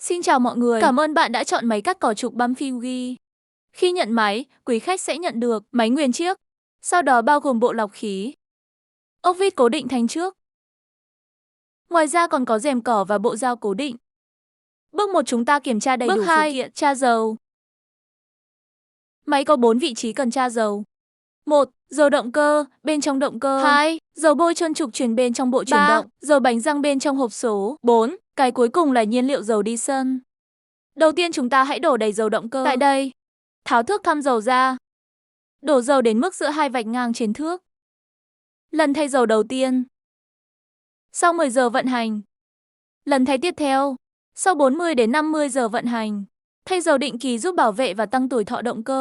Xin chào mọi người. Cảm ơn bạn đã chọn máy cắt cỏ trục Bumfugy. Khi nhận máy, quý khách sẽ nhận được máy nguyên chiếc, sau đó bao gồm bộ lọc khí, ốc vít cố định thanh trước. Ngoài ra còn có rèm cỏ và bộ dao cố định. Bước 1, chúng ta kiểm tra đầy đủ phụ kiện. Tra dầu. Máy có 4 vị trí cần tra dầu. 1. Dầu động cơ, bên trong động cơ. 2. Dầu bôi trơn trục truyền bên trong bộ chuyển động. Dầu bánh răng bên trong hộp số. 4. Cái cuối cùng là nhiên liệu dầu diesel. Đầu tiên chúng ta hãy đổ đầy dầu động cơ. Tại đây, tháo thước thăm dầu ra. Đổ dầu đến mức giữa hai vạch ngang trên thước. Lần thay dầu đầu tiên. Sau 10 giờ vận hành. Lần thay tiếp theo. Sau 40 đến 50 giờ vận hành. Thay dầu định kỳ giúp bảo vệ và tăng tuổi thọ động cơ.